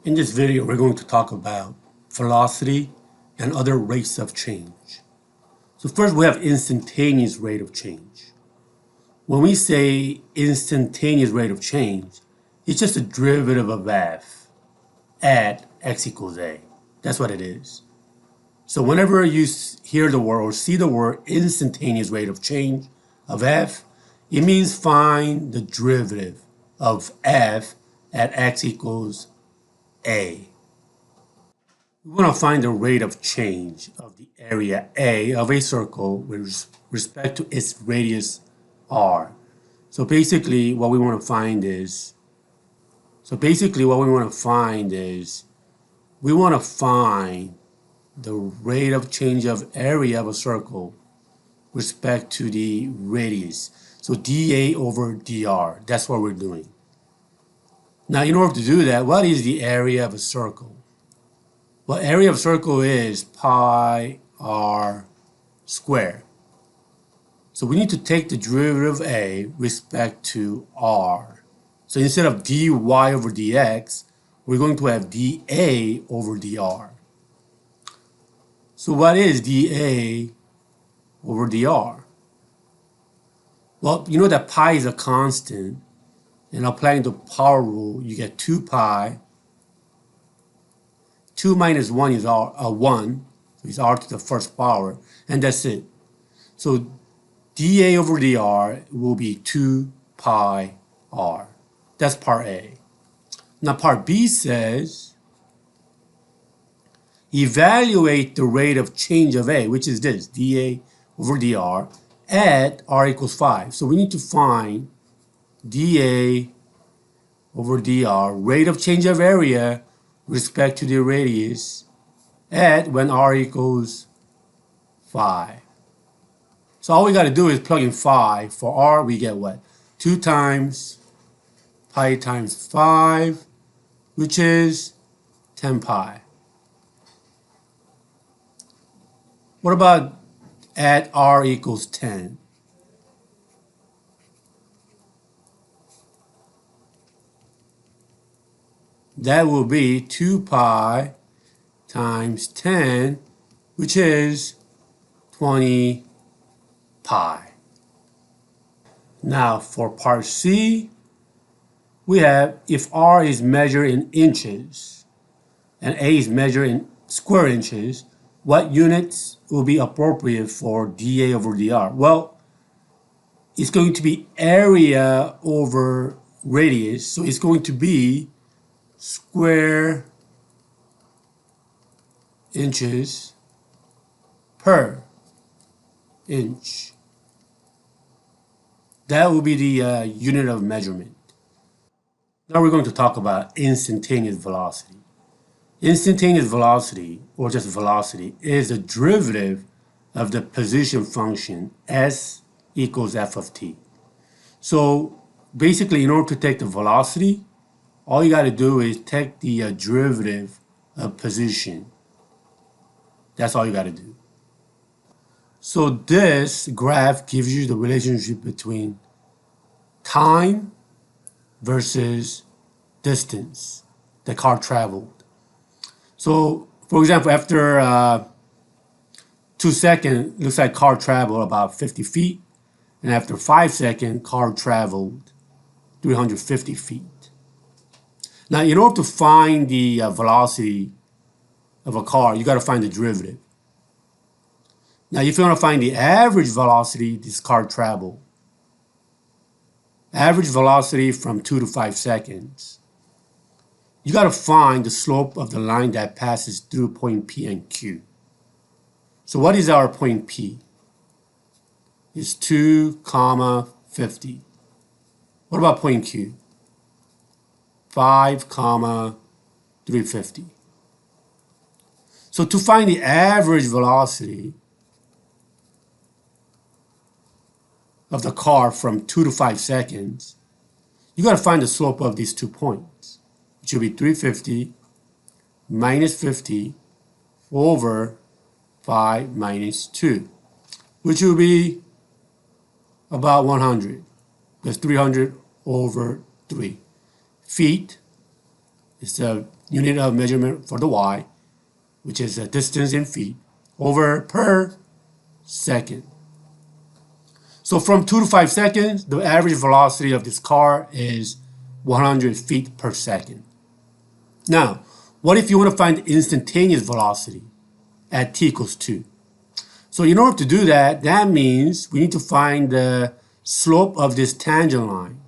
In this video, we're going to talk about velocity and other rates of change. So first, we have instantaneous rate of change. When we say instantaneous rate of change, it's just a derivative of f at x equals a. That's what it is. So whenever you hear the word or see the word instantaneous rate of change of f, it means find the derivative of f at x equals a. We want to find the rate of change of the area A of a circle with respect to its radius r. So basically what we want to find is, we want to find the rate of change of area of a circle with respect to the radius. So dA over dr, that's what we're doing. Now in order to do that, what is the area of a circle? Well, area of circle is pi r squared. So we need to take the derivative of a with respect to r. So instead of dy over dx, we're going to have dA over dr. So what is dA over dr? Well, you know that pi is a constant, and applying the power rule, you get 2 pi. 2 minus 1 is 1, so it's r to the first power, and that's it. So dA over dr will be 2 pi r. That's part A. Now part B says, evaluate the rate of change of A, which is this, dA over dr, at r equals 5. So we need to find dA over dr, rate of change of area with respect to the radius at when r equals 5. So all we got to do is plug in 5. For r, we get what? 2 times pi times 5, which is 10 pi. What about at r equals 10? That will be 2 pi times 10, which is 20 pi. Now for part C, we have if r is measured in inches and a is measured in square inches, what units will be appropriate for dA over dr? Well, it's going to be area over radius, so it's going to be square inches per inch. That will be the unit of measurement. Now we're going to talk about instantaneous velocity. Instantaneous velocity, or just velocity, is a derivative of the position function s equals f of t. So basically, in order to take the velocity, all you got to do is take the derivative of position. That's all you got to do. So this graph gives you the relationship between time versus distance the car traveled. So for example, after 2 seconds, looks like car traveled about 50 feet. And after 5 seconds, car traveled 350 feet. Now, in order to find the velocity of a car, you got to find the derivative. Now, if you want to find the average velocity this car traveled, average velocity from 2 to 5 seconds, you got to find the slope of the line that passes through point P and Q. So what is our point P? It's 2, 50. What about point Q? 5, 350. So to find the average velocity of the car from 2 to 5 seconds, you got to find the slope of these 2 points, which will be 350 minus 50 over 5 minus 2, which will be about 100. That's 300 over 3. Feet It's the unit of measurement for the y, which is the distance in feet, over per second. So from 2 to 5 seconds, the average velocity of this car is 100 feet per second. Now, what if you want to find instantaneous velocity at t equals 2? So in order to do that, that means we need to find the slope of this tangent line.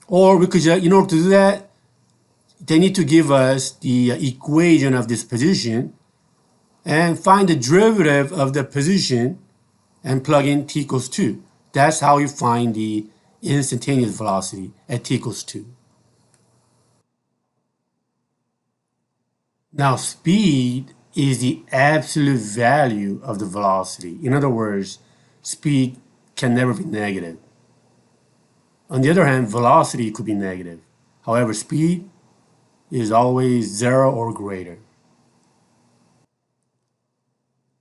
Or we could just, in order to do that, they need to give us the equation of this position and find the derivative of the position and plug in t equals 2. That's how you find the instantaneous velocity at t equals 2. Now, speed is the absolute value of the velocity. In other words, speed can never be negative. On the other hand, velocity could be negative. However, speed is always 0 or greater.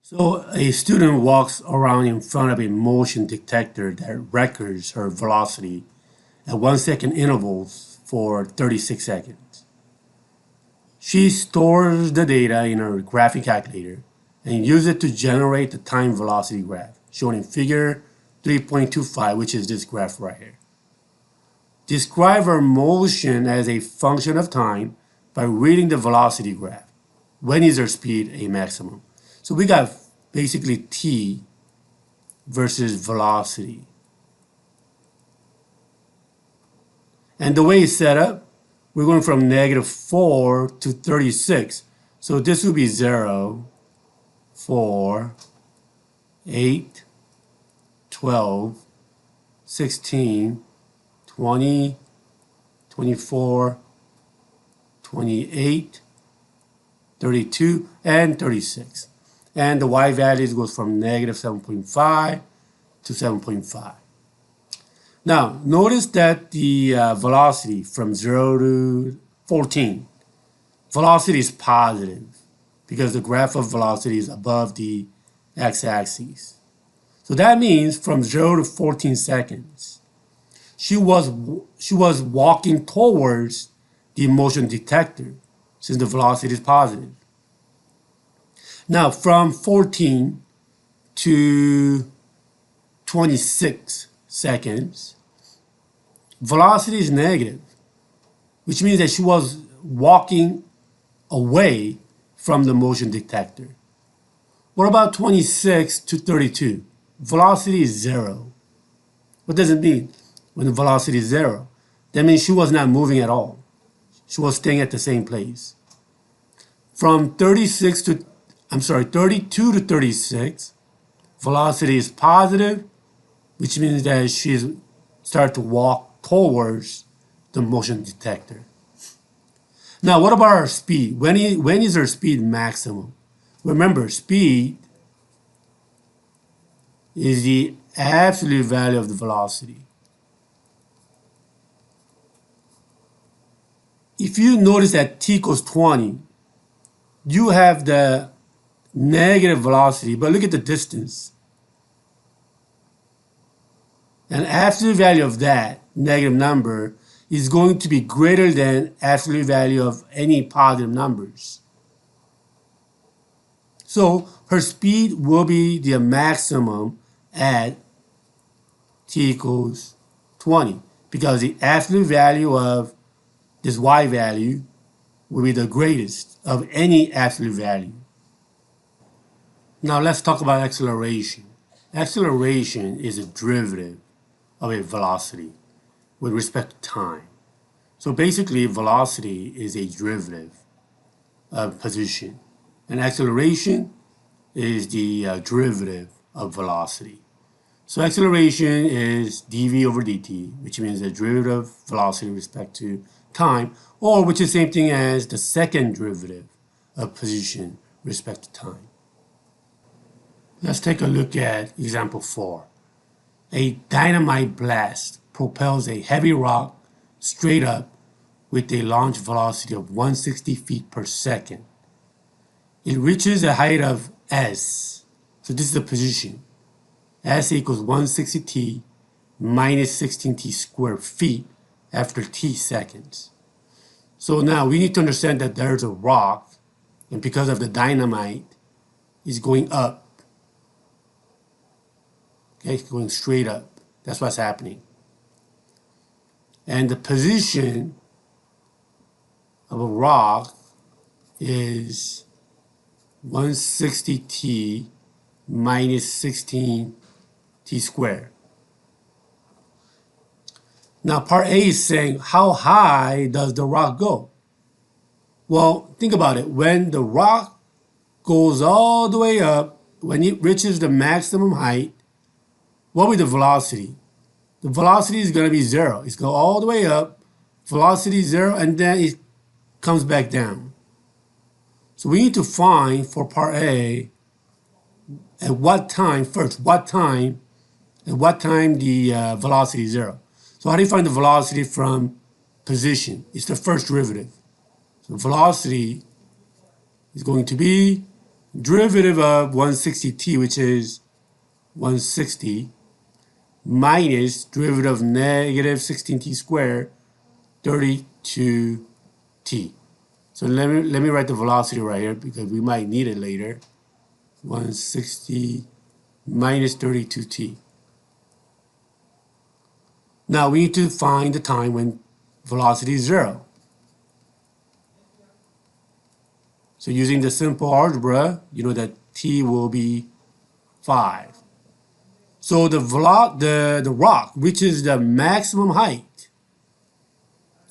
So a student walks around in front of a motion detector that records her velocity at 1 second intervals for 36 seconds. She stores the data in her graphing calculator and uses it to generate the time velocity graph, shown in figure 3.25, which is this graph right here. Describe her motion as a function of time by reading the velocity graph. When is her speed a maximum? So we got basically t versus velocity. And the way it's set up, we're going from -4 to 36. So this would be 0, 4, 8, 12, 16, 20, 24, 28, 32, and 36. And the y values goes from -7.5 to 7.5. Now, notice that the velocity from 0 to 14, velocity is positive because the graph of velocity is above the x-axis. So that means from 0 to 14 seconds, she was walking towards the motion detector since the velocity is positive. Now, from 14 to 26 seconds, velocity is negative, which means that she was walking away from the motion detector. What about 26 to 32? Velocity is 0. What does it mean when the velocity is 0? That means she was not moving at all. She was staying at the same place. From 32 to 36, velocity is positive, which means that she's started to walk towards the motion detector. Now, what about her speed? When is her speed maximum? Remember, speed is the absolute value of the velocity. If you notice that t equals 20, you have the negative velocity, but look at the distance. An absolute value of that negative number is going to be greater than absolute value of any positive numbers. So her speed will be the maximum at t equals 20 because the absolute value of this y value will be the greatest of any absolute value. Now let's talk about acceleration. Acceleration is a derivative of a velocity with respect to time. So basically, velocity is a derivative of position, and acceleration is the derivative of velocity. So acceleration is dv over dt, which means the derivative of velocity with respect to time, or which is the same thing as the second derivative of position with respect to time. Let's take a look at example 4. A dynamite blast propels a heavy rock straight up with a launch velocity of 160 feet per second. It reaches a height of s. So this is the position. S equals 160t minus 16t squared feet after t seconds. So now we need to understand that there's a rock, and because of the dynamite, it's going up. Okay, it's going straight up. That's what's happening. And the position of a rock is 160t minus 16t squared. Now part A is saying, how high does the rock go? Well, think about it. When the rock goes all the way up, when it reaches the maximum height, what will be the velocity? The velocity is going to be 0. It's going all the way up, velocity 0, and then it comes back down. So we need to find for part A at what time first, at what time the velocity is 0. So how do you find the velocity from position? It's the first derivative. So velocity is going to be derivative of 160t, which is 160, minus derivative of negative 16t squared, 32t. So let me write the velocity right here because we might need it later. 160 minus 32t. Now we need to find the time when velocity is 0. So using the simple algebra, you know that t will be 5. So the rock reaches the maximum height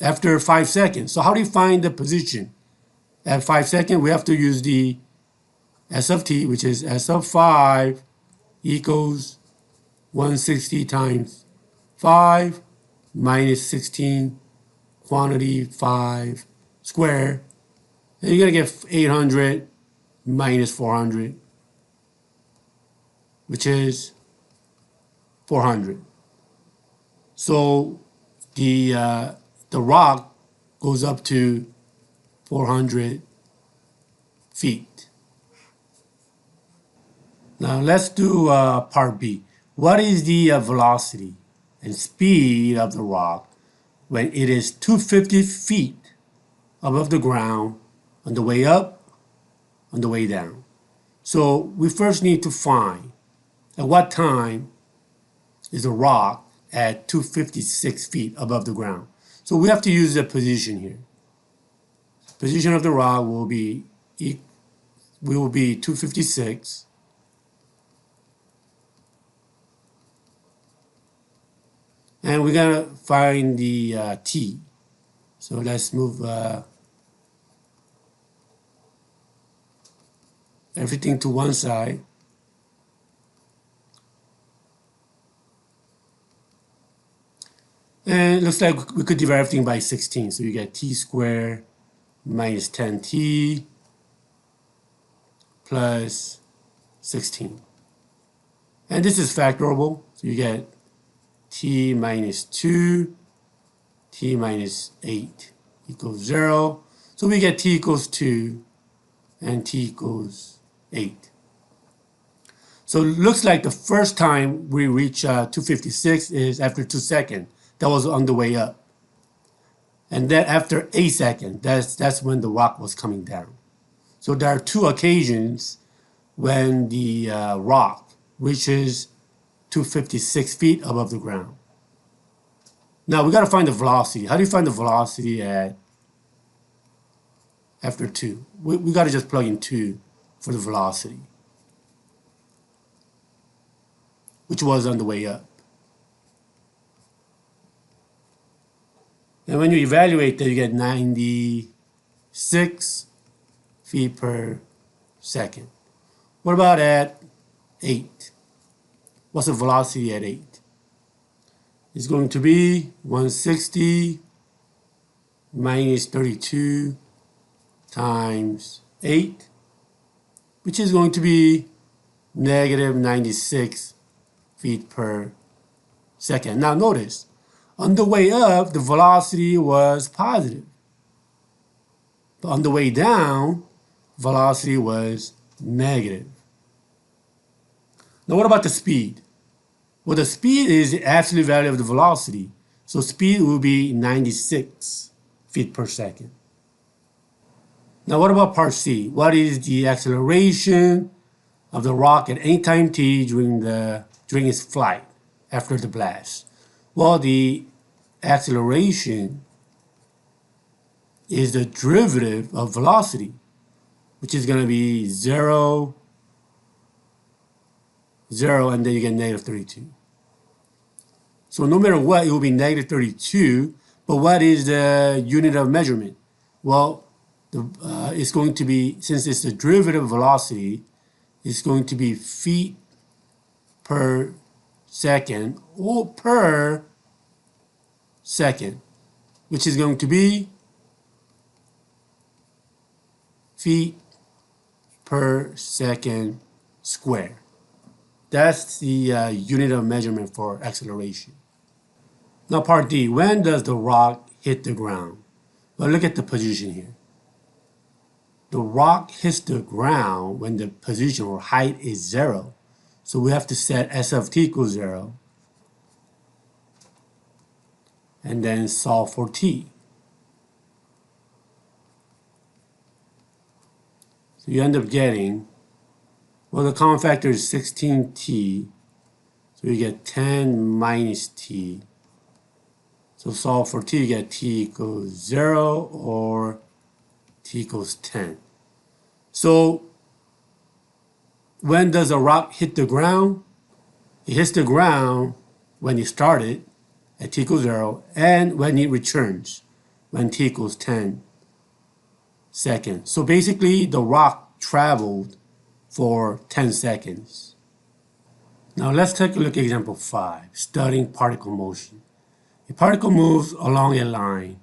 after 5 seconds. So how do you find the position? At 5 seconds, we have to use the S of t, which is S of 5 equals 160 times 5 minus 16 quantity 5 squared. And you're going to get 800 minus 400, which is 400. So the rock goes up to 400 feet. Now let's do part B. What is the velocity and speed of the rock when it is 250 feet above the ground on the way up, on the way down? So we first need to find at what time is the rock at 256 feet above the ground. So we have to use the position here. Position of the rock will be 256 and we're gonna find the t. So let's move everything to one side. And it looks like we could divide everything by 16. So you get t squared minus 10t plus 16. And this is factorable. So you get t minus 2, t minus 8 equals 0. So we get t equals 2 and t equals 8. So it looks like the first time we reach 256 is after 2 seconds. That was on the way up. And then after 8 seconds, that's when the rock was coming down. So there are 2 occasions when the rock reaches 256 feet above the ground. Now we got to find the velocity. How do you find the velocity after 2? We got to just plug in 2 for the velocity, which was on the way up. And when you evaluate that, you get 96 feet per second. What about at 8? What's the velocity at 8? It's going to be 160 minus 32 times 8, which is going to be negative 96 feet per second. Now notice, on the way up, the velocity was positive. But on the way down, velocity was negative. Now what about the speed? Well, the speed is the absolute value of the velocity. So speed will be 96 feet per second. Now what about part C? What is the acceleration of the rock at any time t during its flight after the blast? Well, the acceleration is the derivative of velocity, which is going to be 0, 0, and then you get negative 32. So no matter what, it will be negative 32. But what is the unit of measurement? Well, it's going to be, since it's the derivative of velocity, it's going to be feet per second or per second, which is going to be feet per second squared. That's the unit of measurement for acceleration. Now part D, when does the rock hit the ground? Well, look at the position here. The rock hits the ground when the position or height is 0. So we have to set S of t equals 0 and then solve for t. So you end up getting, well, the common factor is 16t. So you get 10 minus t. So solve for t, you get t equals 0 or t equals 10. So when does a rock hit the ground? It hits the ground when it started at t equals 0 and when it returns when t equals 10 seconds. So basically the rock traveled for 10 seconds. Now let's take a look at example 5, studying particle motion. A particle moves along a line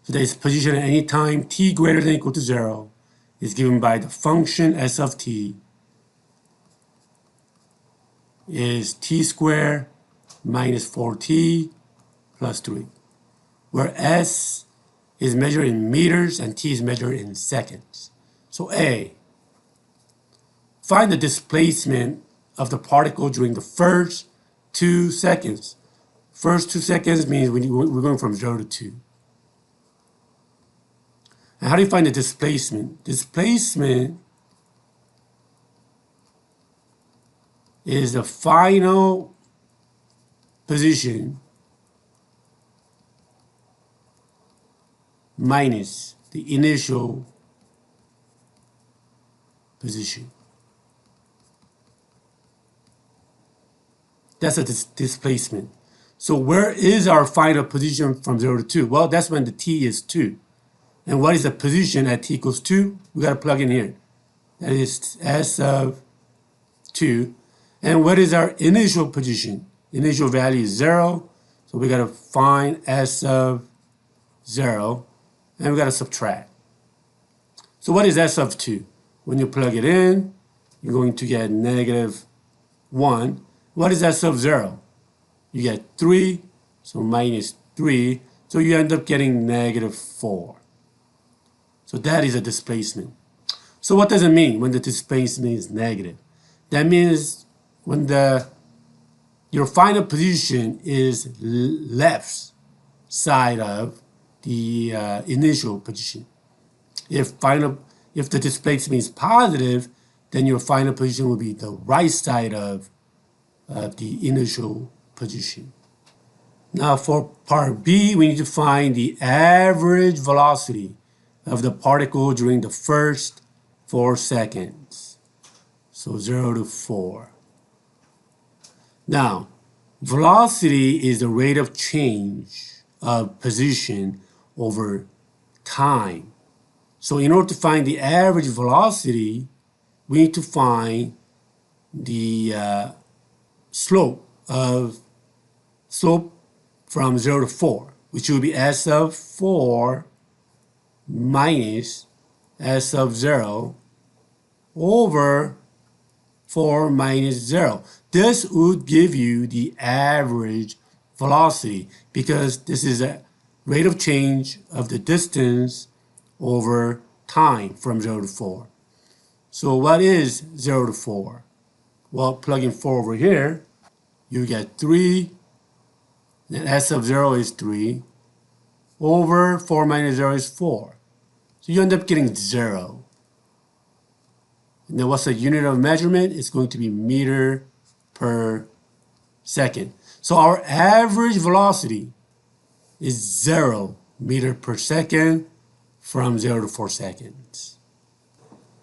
so that its position at any time t greater than or equal to 0 is given by the function s of t is t squared minus 4t plus 3, where s is measured in meters and t is measured in seconds. So A, find the displacement of the particle during the first 2 seconds. First 2 seconds means we're going from 0 to 2. And how do you find the displacement? Displacement is the final position minus the initial position. That's a displacement. So where is our final position from 0 to 2? Well, that's when the t is 2. And what is the position at t equals 2? We got to plug in here. That is s of 2. And what is our initial position? Initial value is 0. So we got to find s of 0. And we got to subtract. So what is s of 2? When you plug it in, you're going to get negative 1. What is s of 0? You get 3. So minus 3. So you end up getting negative 4. So that is a displacement. So what does it mean when the displacement is negative? That means when your final position is left side of the initial position. If the displacement is positive, then your final position will be the right side of the initial position. Now for part B, we need to find the average velocity of the particle during the first 4 seconds. So 0 to 4. Now, velocity is the rate of change of position over time. So in order to find the average velocity, we need to find the slope from 0 to 4, which will be s of 4 minus s of 0 over 4 minus 0. This would give you the average velocity because this is a rate of change of the distance over time from 0 to 4. So what is 0 to 4? Well, plug in 4 over here, you get 3 Then s of 0 is 3 over 4 minus 0 is 4. So you end up getting 0. And then what's the unit of measurement? It's going to be meter per second. So our average velocity is 0 meter per second from 0 to 4 seconds.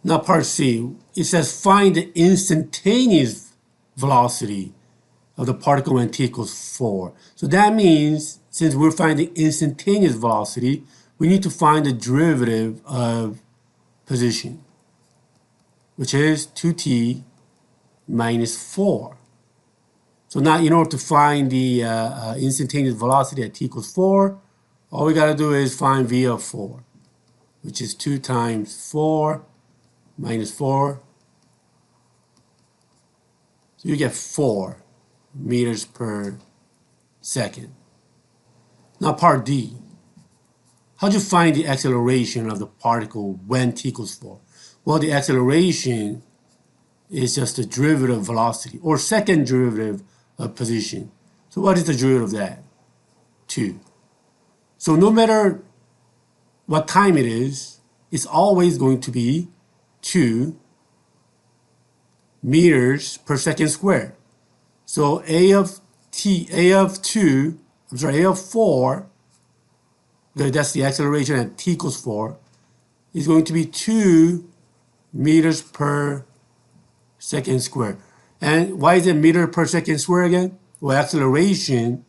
Now part C, it says find the instantaneous velocity of the particle when t equals 4. So that means since we're finding instantaneous velocity, we need to find the derivative of position, which is 2t minus 4. So now in order to find the instantaneous velocity at t equals 4, all we got to do is find v of 4, which is 2 times 4 minus 4. So you get 4 meters per second. Now part D. How'd you find the acceleration of the particle when t equals 4? Well, the acceleration is just the derivative of velocity, or second derivative of position. So what is the derivative of that? 2. So no matter what time it is, it's always going to be 2 meters per second squared. So A of 4, because that's the acceleration at t equals 4, is going to be 2 meters per second squared. And why is it meter per second squared again? Well, acceleration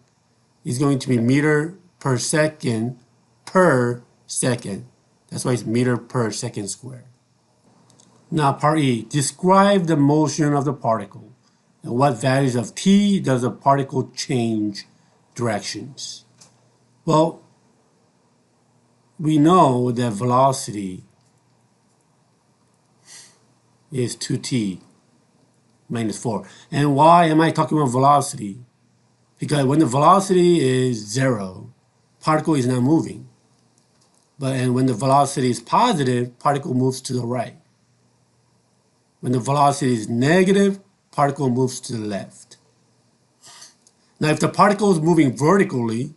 is going to be meter per second per second. That's why it's meter per second squared. Now part E, describe the motion of the particle. And what values of t does the particle change directions? Well, we know that velocity is 2t minus 4. And why am I talking about velocity? Because when the velocity is 0, particle is not moving. And when the velocity is positive, particle moves to the right. When the velocity is negative, particle moves to the left. Now, if the particle is moving vertically,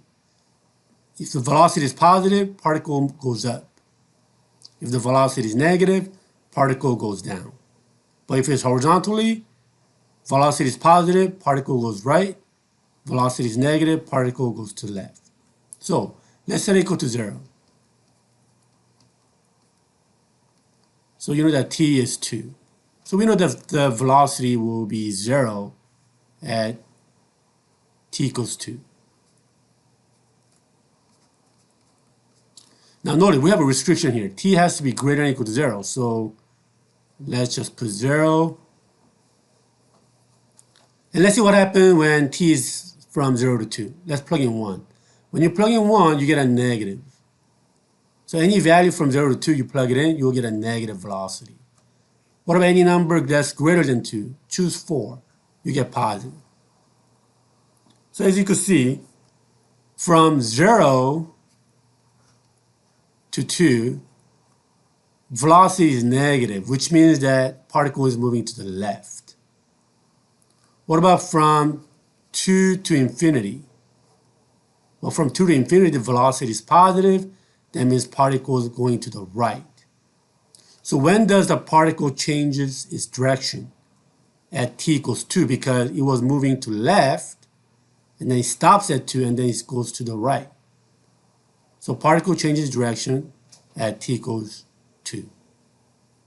if the velocity is positive, particle goes up. If the velocity is negative, particle goes down. But if it's horizontally, velocity is positive, particle goes right. Velocity is negative, particle goes to the left. So let's set it equal to 0. So you know that t is 2. So we know that the velocity will be 0 at t equals 2. Now notice we have a restriction here. T has to be greater than or equal to 0. So let's just put 0. And let's see what happens when t is from 0 to 2. Let's plug in 1. When you plug in 1, you get a negative. So any value from 0 to 2, you plug it in, you'll get a negative velocity. What about any number that's greater than 2? Choose 4. You get positive. So as you can see, from 0 to 2, velocity is negative, which means that particle is moving to the left. What about from 2 to infinity? Well, from 2 to infinity, the velocity is positive. That means particle is going to the right. So when does the particle changes its direction? At t equals 2, because it was moving to left, and then it stops at 2, and then it goes to the right. So particle changes direction at t equals 2.